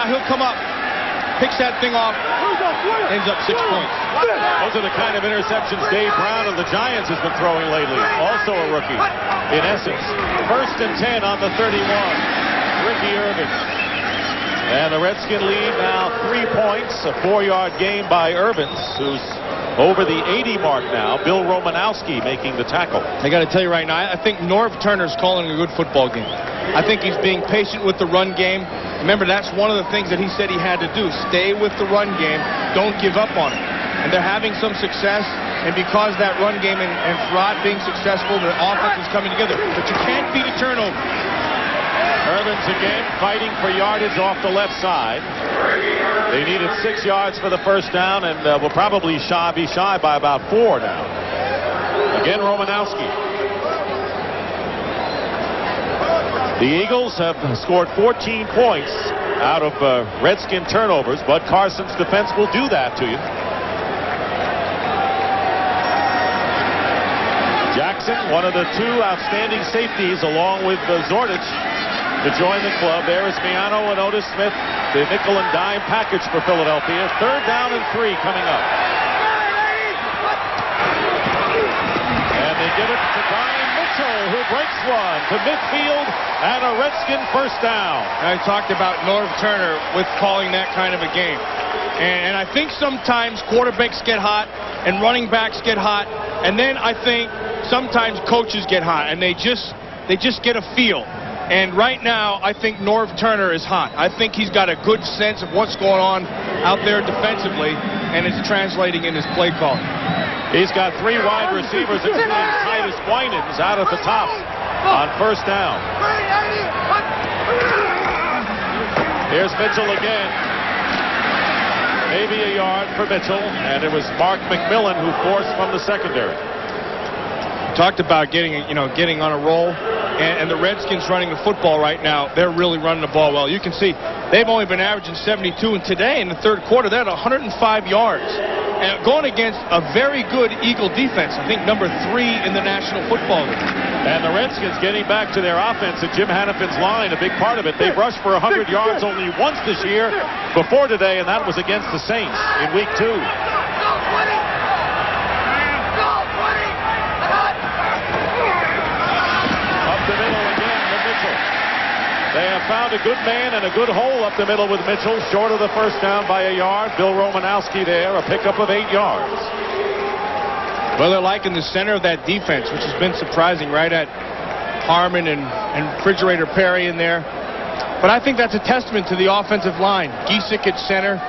Now he'll come up, picks that thing off, ends up 6 points. Those are the kind of interceptions Dave Brown of the Giants has been throwing lately. Also a rookie, in essence. 1st and 10 on the 31. Ricky Irvin. And the Redskin lead now 3 points. A 4-yard gain by Irvins, who's over the 80 mark now. Bill Romanowski making the tackle. I got to tell you right now, I think Norv Turner's calling a good football game. I think he's being patient with the run game. Remember, that's one of the things that he said he had to do. Stay with the run game. Don't give up on it. And they're having some success. And because that run game and Farad being successful, the offense is coming together. But you can't beat a turnover. Irvins again fighting for yardage off the left side. They needed 6 yards for the first down and will probably be shy by about 4 now. Again, Romanowski. The Eagles have scored 14 points out of Redskin turnovers, but Carson's defense will do that to you. Jackson, one of the 2 outstanding safeties, along with Zordich, to join the club. There is Miano and Otis Smith, the nickel and dime package for Philadelphia. 3rd down and 3 coming up. And they give it to Brian Mitchell, who breaks one to midfield, and a Redskin first down. I talked about Norv Turner with calling that kind of a game. And I think sometimes quarterbacks get hot and running backs get hot. And then I think sometimes coaches get hot and they just get a feel. And right now, I think Norv Turner is hot. I think he's got a good sense of what's going on out there defensively, and it's translating in his play calling. He's got 3 wide receivers, including Titus Winans, out at the top on first down. Here's Mitchell again. Maybe a yard for Mitchell, and it was Mark McMillan who forced from the secondary. Talked about getting on a roll. And the Redskins running the football right now, they're really running the ball well. You can see they've only been averaging 72, and today in the 3rd quarter, they're at 105 yards. And going against a very good Eagle defense, I think number 3 in the National Football League. And the Redskins getting back to their offense at Jim Hannafin's line, a big part of it. They've rushed for 100 yards only once this year before today, and that was against the Saints in week 2. They have found a good man and a good hole up the middle with Mitchell, short of the first down by a yard. Bill Romanowski there, a pickup of 8 yards. Well, they're liking the center of that defense, which has been surprising, right at Harmon and Refrigerator Perry in there. But I think that's a testament to the offensive line. Giesick at center,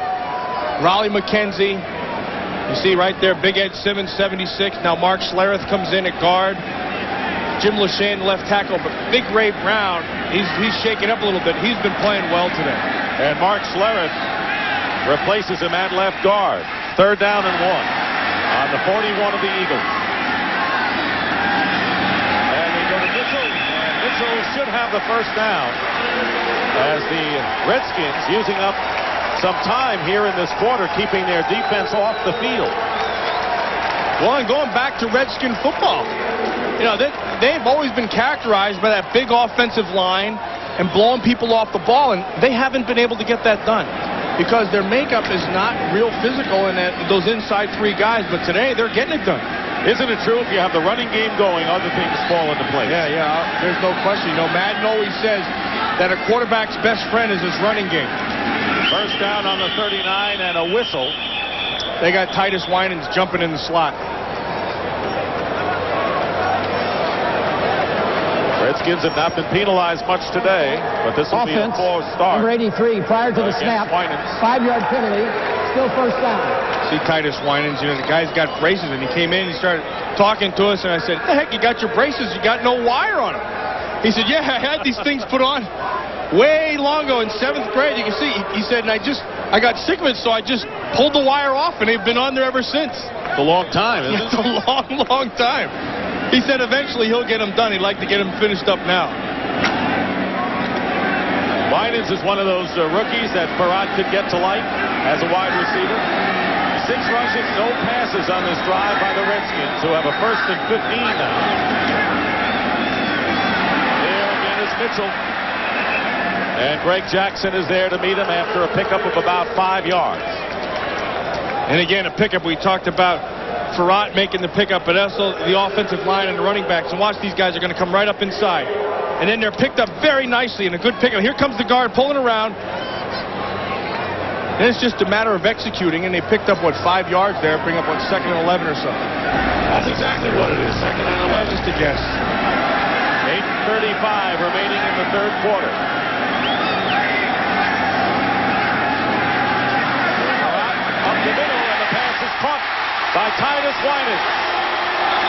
Raleigh McKenzie. You see right there, Big Ed Simmons, 76. Now Mark Schlereth comes in at guard. Jim Lachey, left tackle, but Big Ray Brown, he's shaking up a little bit. He's been playing well today. And Mark Schlereth replaces him at left guard. 3rd down and 1 on the 41 of the Eagles. And they go to Mitchell, and Mitchell should have the first down as the Redskins using up some time here in this quarter, keeping their defense off the field. Well, and going back to Redskin football, they've always been characterized by that big offensive line and blowing people off the ball, and they haven't been able to get that done because their makeup is not real physical in those inside 3 guys, but today they're getting it done. Isn't it true if you have the running game going, other things fall into place? Yeah, there's no question. Madden always says that a quarterback's best friend is his running game. First down on the 39 and a whistle. They got Titus Winans jumping in the slot. Redskins have not been penalized much today, but this will be a false start. Number 83, prior to the snap, 5-yard penalty, still first down. See Titus Winans, the guy's got braces, and he came in and he started talking to us, and I said, the heck, you got your braces, you got no wire on them. He said, yeah, I had these things put on way long ago in 7th grade. You can see, he said, and I got sick of it, so I just pulled the wire off, and they've been on there ever since. It's a long time, isn't it? It's a long, long time. He said eventually he'll get them done. He'd like to get them finished up now. Winans is one of those rookies that Farad could get to like as a wide receiver. 6 rushes, no passes on this drive by the Redskins, who have a 1st and 15 now. There again is Mitchell. And Greg Jackson is there to meet him after a pickup of about 5 yards. And again, a pickup we talked about. Farrat making the pickup at Essel, the offensive line and the running backs. And watch, these guys are going to come right up inside. And then they're picked up very nicely in a good pickup. Here comes the guard pulling around. And it's just a matter of executing. And they picked up, what, 5 yards there, bring up, what, 2nd and 11 or so. That's exactly what it is, 2nd and 11. Just a guess. 8:35 remaining in the third quarter. Up the middle, and the pass is caught by Titus Winans.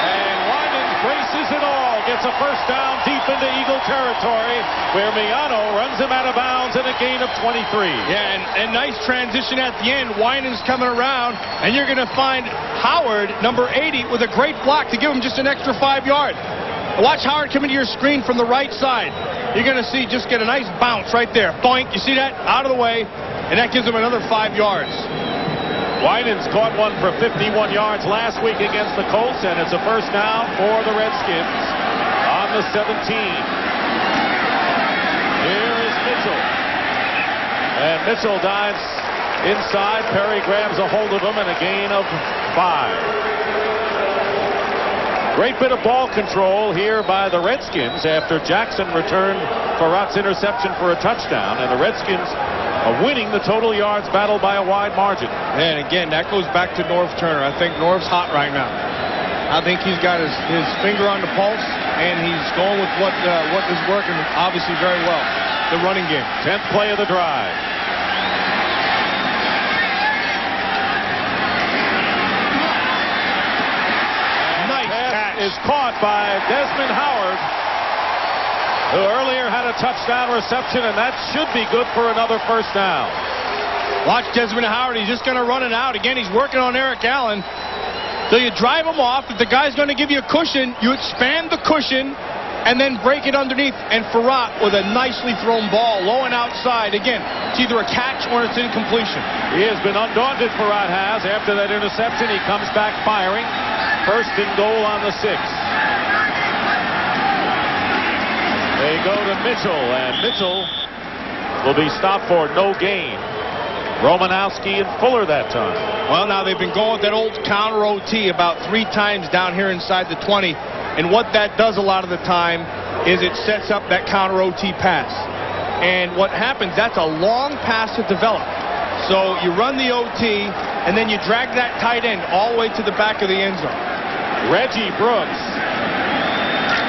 And Winans braces it all, gets a first down deep into Eagle territory, where Miano runs him out of bounds and a gain of 23. Yeah, and nice transition at the end. Winans coming around, and you're going to find Howard, number 80, with a great block to give him just an extra 5 yards. Watch Howard come into your screen from the right side. You're going to see just get a nice bounce right there. Boink, you see that? Out of the way, and that gives him another 5 yards. Winans caught one for 51 yards last week against the Colts, and it's a first down for the Redskins on the 17. Here is Mitchell. And Mitchell dives inside. Perry grabs a hold of him, and a gain of 5. Great bit of ball control here by the Redskins after Jackson returned Farrat's interception for a touchdown, and the Redskins are winning the total yards battle by a wide margin. And again, that goes back to Norv Turner. I think Norv's hot right now. I think he's got his finger on the pulse, and he's going with what is working obviously very well, the running game. 10th play of the drive. Nice catch. Is caught by Desmond Howard, who earlier had a touchdown reception, and that should be good for another first down. Watch Desmond Howard. He's just going to run it out. Again, he's working on Eric Allen. So you drive him off. If the guy's going to give you a cushion, you expand the cushion and then break it underneath. And Farrat with a nicely thrown ball, low and outside. Again, it's either a catch or it's incompletion. He has been undaunted, Farrat has. After that interception, he comes back firing. First and goal on the 6. They go to Mitchell, and Mitchell will be stopped for no gain. Romanowski and Fuller that time. Well, now they've been going with that old counter OT about 3 times down here inside the 20. And what that does a lot of the time is it sets up that counter OT pass. And what happens, that's a long pass to develop. So you run the OT, and then you drag that tight end all the way to the back of the end zone. Reggie Brooks,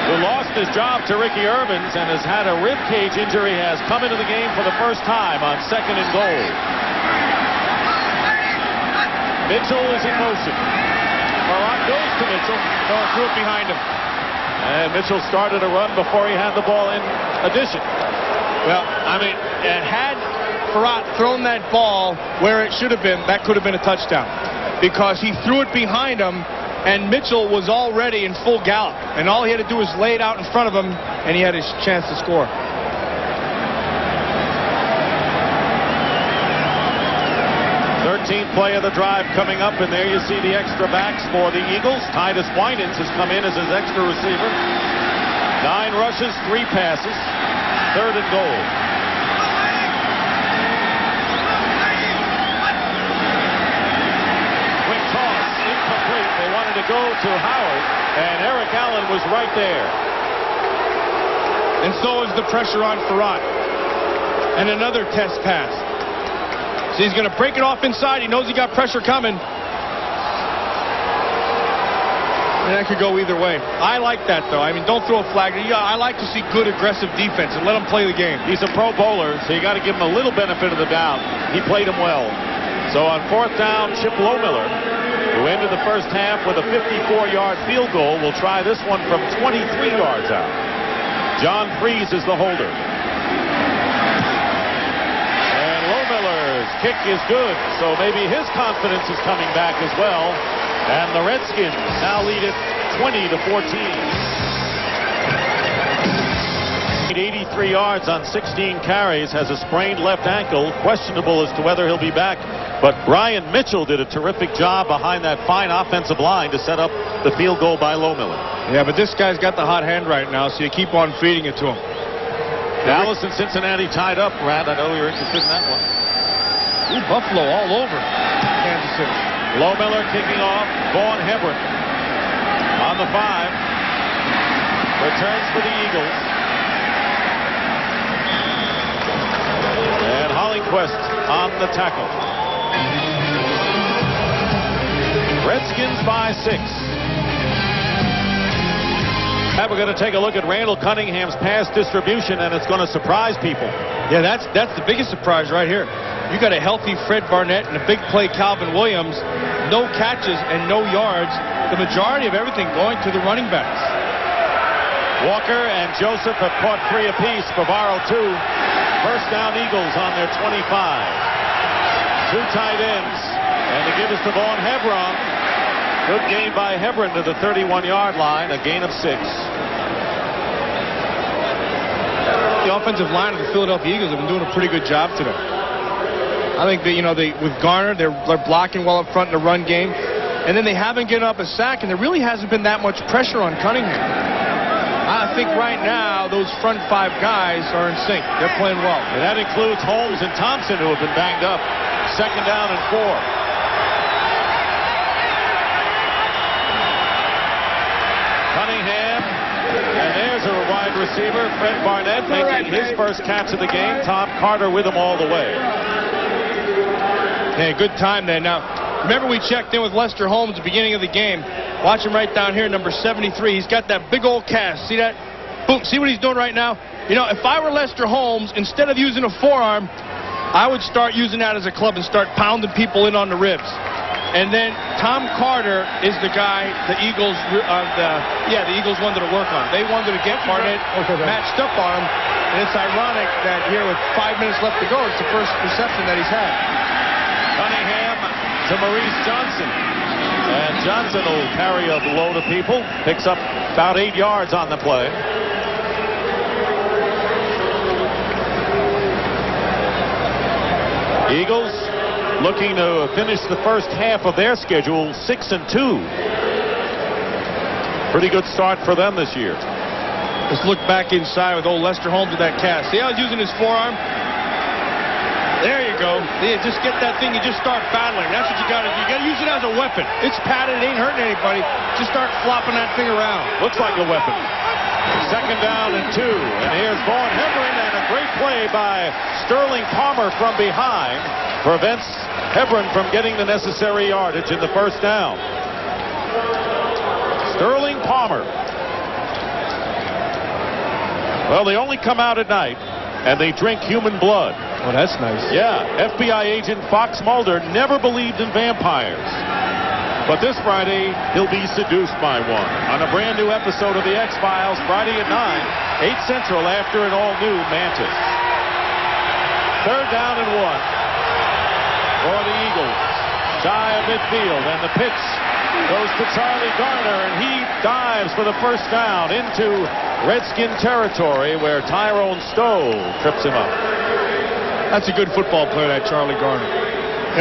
who lost his job to Ricky Irvins and has had a rib cage injury, has come into the game for the first time on 2nd and goal. Mitchell is in motion. Farrat goes to Mitchell. Threw it behind him. And Mitchell started a run before he had the ball in addition. Well, I mean, had Farrat thrown that ball where it should have been, that could have been a touchdown. Because he threw it behind him, and Mitchell was already in full gallop. And all he had to do was lay it out in front of him, and he had his chance to score. 13th play of the drive coming up, and there you see the extra backs for the Eagles. Titus Winans has come in as his extra receiver. 9 rushes, 3 passes. 3rd and goal. Quick toss, incomplete. They wanted to go to Howard, and Eric Allen was right there. And so is the pressure on Farrat. And another test pass. So he's going to break it off inside. He knows he got pressure coming. And that could go either way. I like that, though. I mean, don't throw a flag. Yeah, I like to see good, aggressive defense and let him play the game. He's a Pro Bowler, so you got to give him a little benefit of the doubt. He played him well. So on 4th down, Chip Lohmiller, who ended the first half with a 54-yard field goal, will try this one from 23 yards out. John Freese is the holder. Lohmiller's kick is good, so maybe his confidence is coming back as well. And the Redskins now lead it 20-14. 83 yards on 16 carries, has a sprained left ankle, questionable as to whether he'll be back. But Brian Mitchell did a terrific job behind that fine offensive line to set up the field goal by Lohmiller. Yeah, but this guy's got the hot hand right now, so you keep on feeding it to him. Dallas and Cincinnati tied up, Rand. I know you're interested in that one. Ooh, Buffalo all over Kansas City. Miller kicking off. Vaughn Hebron on the 5. Returns for the Eagles. And Hollingquist on the tackle. Redskins by 6. We're going to take a look at Randall Cunningham's pass distribution, and it's going to surprise people. Yeah, that's the biggest surprise right here. You got a healthy Fred Barnett and a big play Calvin Williams. No catches and no yards. The majority of everything going to the running backs. Walker and Joseph have caught 3 apiece. Bavaro 2. First down Eagles on their 25. 2 tight ends. And to give us to Vaughn Hebron. Good gain by Hebron to the 31-yard line. A gain of 6. The offensive line of the Philadelphia Eagles have been doing a pretty good job today. I think that, with Garner, they're blocking well up front in the run game. And then they haven't given up a sack, and there really hasn't been that much pressure on Cunningham. I think right now those front 5 guys are in sync. They're playing well. And that includes Holmes and Thompson, who have been banged up. Second down and 4. Cunningham, and there's a wide receiver, Fred Barnett, making his first catch of the game. Tom Carter with him all the way. Hey, good time there. Now, remember we checked in with Lester Holmes at the beginning of the game. Watch him right down here, number 73. He's got that big old cast. See that? Boom. See what he's doing right now? If I were Lester Holmes, instead of using a forearm, I would start using that as a club and start pounding people in on the ribs. And then Tom Carter is the guy the Eagles the Eagles wanted to work on. They wanted to get Barnett matched up on him. And it's ironic that here with 5 minutes left to go, it's the first reception that he's had. Cunningham to Maurice Johnson. And Johnson will carry a load of people. Picks up about 8 yards on the play. Eagles looking to finish the first half of their schedule 6-2. Pretty good start for them this year. Let's look back inside with old Lester Holmes with that cast. See how he's using his forearm? There you go. Yeah, just get that thing. You just start battling. That's what you got to do. You got to use it as a weapon. It's padded. It ain't hurting anybody. Just start flopping that thing around. Looks like a weapon. Second down and 2. And here's Vaughn Hebron, and a great play by Sterling Palmer from behind prevents Hebron from getting the necessary yardage in the first down. Sterling Palmer. Well, they only come out at night, and they drink human blood. Oh, that's nice. Yeah, FBI agent Fox Mulder never believed in vampires. But this Friday, he'll be seduced by one on a brand new episode of The X-Files, Friday at 9, 8 Central, after an all-new Mantis. Third down and 1 for the Eagles. Shy of midfield, and the pitch goes to Charlie Garner, and he dives for the first down into Redskin territory where Tyrone Stowe trips him up. That's a good football player, that Charlie Garner.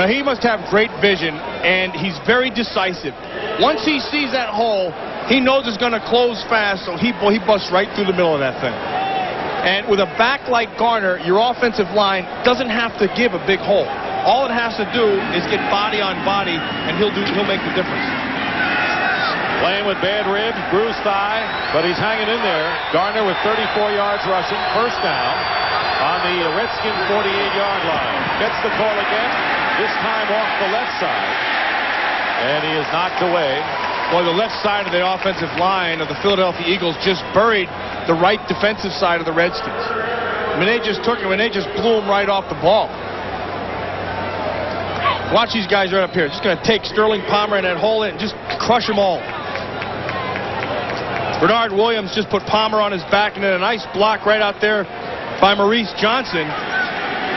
He must have great vision, and he's very decisive. Once he sees that hole, he knows it's going to close fast, so he busts right through the middle of that thing. And with a back like Garner, your offensive line doesn't have to give a big hole. All it has to do is get body on body, and he'll make the difference. Playing with bad ribs, bruised thigh, but he's hanging in there. Garner with 34 yards rushing, first down on the Redskin 48-yard line. Gets the call again, this time off the left side, and he is knocked away. Well, the left side of the offensive line of the Philadelphia Eagles just buried the right defensive side of the Redskins. I mean, they just took him and they just blew him right off the ball. Watch these guys right up here. Just going to take Sterling Palmer in that hole and just crush them all. Bernard Williams just put Palmer on his back, and then a nice block right out there by Maurice Johnson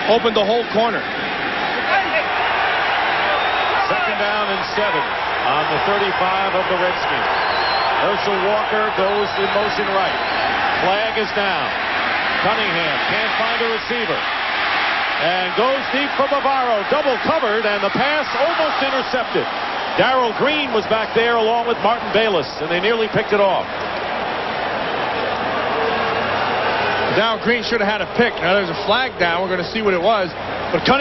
opened the whole corner. Second down and 7 on the 35 of the Redskins. Herschel Walker goes in motion right. Flag is down. Cunningham can't find a receiver. And goes deep for Bavaro. Double covered, and the pass almost intercepted. Darrell Green was back there along with Martin Bayless, and they nearly picked it off. Dow Green should have had a pick. Now there's a flag down. We're going to see what it was. But Cunningham